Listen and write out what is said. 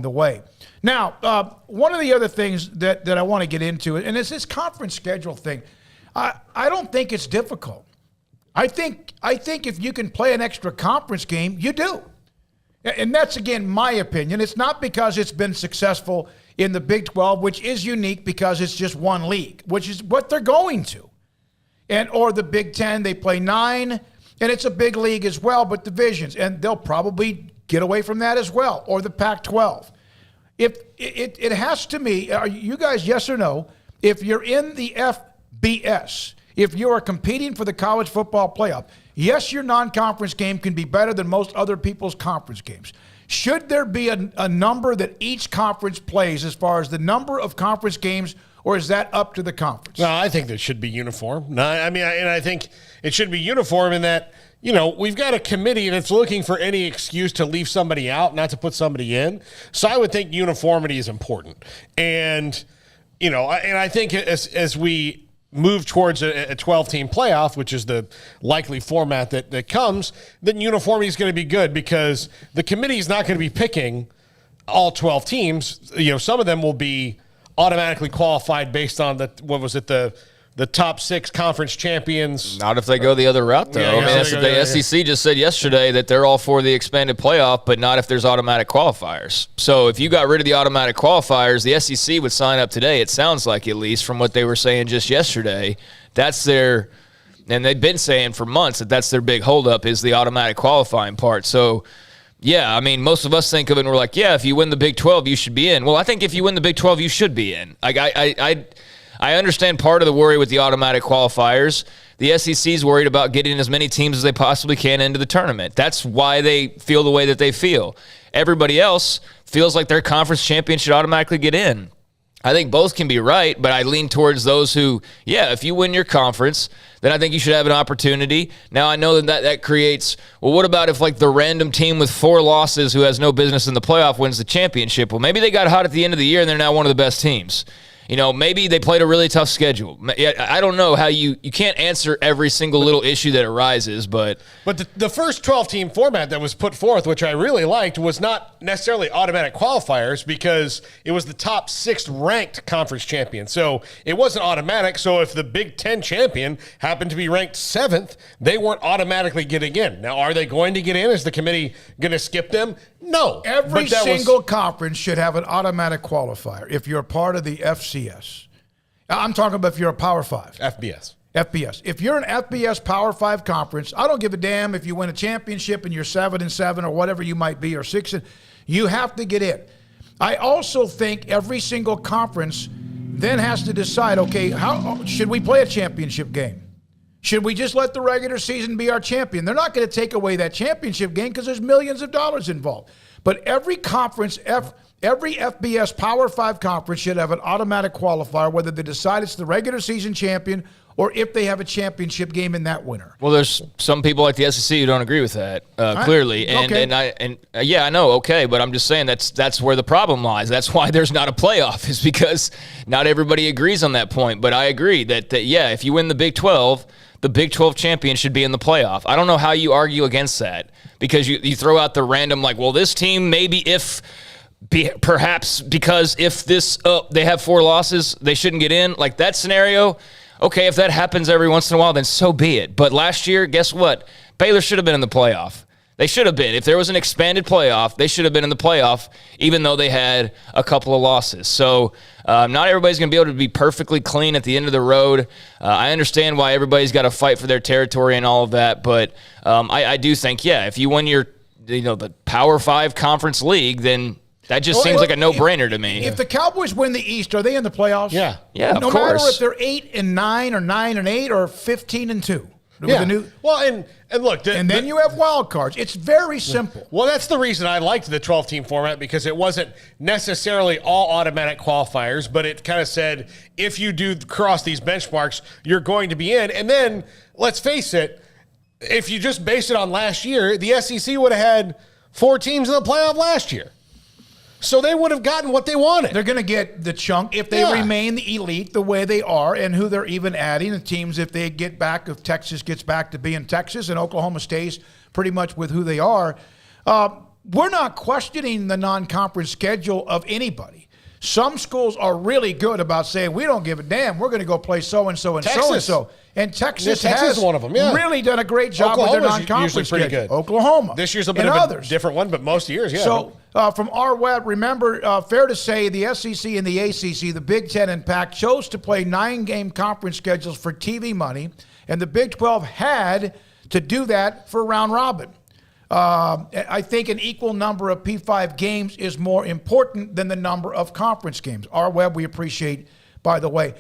the way. Now, one of the other things that I want to get into, and it's this conference schedule thing. I don't think it's difficult. I think if you can play an extra conference game, you do. And that's, again, my opinion. It's not because it's been successful in the Big 12, which is unique because it's just one league, which is what they're going to. Or the Big 10, they play 9, and it's a big league as well, but divisions. And they'll probably get away from that as well, or the Pac-12. If it has to me, are you guys, yes or no, if you're in the FBS, if you are competing for the college football playoff, yes, your non-conference game can be better than most other people's conference games. Should there be a number that each conference plays as far as the number of conference games, or is that up to the conference? No, I think that should be uniform. No, I think it should be uniform in that, we've got a committee that's looking for any excuse to leave somebody out, not to put somebody in. So I would think uniformity is important. And, I think as we move towards a 12-team playoff, which is the likely format that comes, then uniformity is going to be good because the committee is not going to be picking all 12 teams. Some of them will be automatically qualified based on the top 6 conference champions. Not if they go the other route, though. Yeah, that's what the SEC just said yesterday, that they're all for the expanded playoff, but not if there's automatic qualifiers. So if you got rid of the automatic qualifiers, the SEC would sign up today, it sounds like, at least from what they were saying just yesterday. That's their – and they've been saying for months that's their big holdup is the automatic qualifying part. So, yeah, most of us think of it and we're like, yeah, if you win the Big 12, you should be in. Well, I think if you win the Big 12, you should be in. I understand part of the worry with the automatic qualifiers. The SEC is worried about getting as many teams as they possibly can into the tournament. That's why they feel the way that they feel. Everybody else feels like their conference champion should automatically get in. I think both can be right, but I lean towards those who, if you win your conference, then I think you should have an opportunity. Now, I know that creates, well, what about if, the random team with 4 losses who has no business in the playoff wins the championship? Well, maybe they got hot at the end of the year and they're now one of the best teams. Maybe they played a really tough schedule. I don't know how you can't answer every single little issue that arises, but the first 12-team format that was put forth, which I really liked, was not necessarily automatic qualifiers because it was the top 6 ranked conference champion. So it wasn't automatic. So if the Big 10 champion happened to be ranked 7th, they weren't automatically getting in. Now, are they going to get in? Is the committee going to skip them? No. Every single conference should have an automatic qualifier if you're a part of the FCS. I'm talking about if you're a Power 5. FBS. If you're an FBS Power 5 conference, I don't give a damn if you win a championship and you're 7-7 or whatever you might be, or 6. You have to get in. I also think every single conference then has to decide, okay, how should we play a championship game? Should we just let the regular season be our champion? They're not going to take away that championship game because there's millions of dollars involved. But every conference, every FBS Power 5 conference should have an automatic qualifier, whether they decide it's the regular season champion or if they have a championship game in that winter. Well, there's some people like the SEC who don't agree with that, clearly. I know, okay, but I'm just saying that's where the problem lies. That's why there's not a playoff, is because not everybody agrees on that point. But I agree that if you win the Big 12, the Big 12 champion should be in the playoff. I don't know how you argue against that, because you throw out the random, this team maybe perhaps because if they have 4 losses, they shouldn't get in. That scenario, okay, if that happens every once in a while, then so be it. But last year, guess what? Baylor should have been in the playoff. They should have been. If there was an expanded playoff, they should have been in the playoff, even though they had a couple of losses. So not everybody's going to be able to be perfectly clean at the end of the road. I understand why everybody's got to fight for their territory and all of that, but I do think, if you win the Power 5 conference league, then that just seems like a no-brainer to me. If the Cowboys win the East, are they in the playoffs? Yeah, of course. No matter if they're 8-9 or 9-8 or 15-2. Yeah. And look, and then you have wild cards. It's very simple. Well, that's the reason I liked the 12-team format, because it wasn't necessarily all automatic qualifiers, but it kind of said if you do cross these benchmarks, you're going to be in. And then let's face it, if you just base it on last year, the SEC would have had 4 teams in the playoff last year. So they would have gotten what they wanted. They're going to get the chunk if they remain the elite the way they are, and who they're even adding. The teams, if they get back, if Texas gets back to being Texas and Oklahoma stays pretty much with who they are. we're not questioning the non-conference schedule of anybody. Some schools are really good about saying, we don't give a damn. We're going to go play so-and-so and Texas. so-and-so. And Texas Texas has is one of them, yeah. really done a great job with their Oklahoma's non-conference usually pretty schedule. good. Oklahoma. This year's a bit and of others. a different one, but most years, yeah. So from our web, remember, fair to say the SEC and the ACC, the Big Ten and Pac, chose to play 9-game conference schedules for TV money, and the Big 12 had to do that for round robin. I think an equal number of P5 games is more important than the number of conference games. Our web, we appreciate, by the way.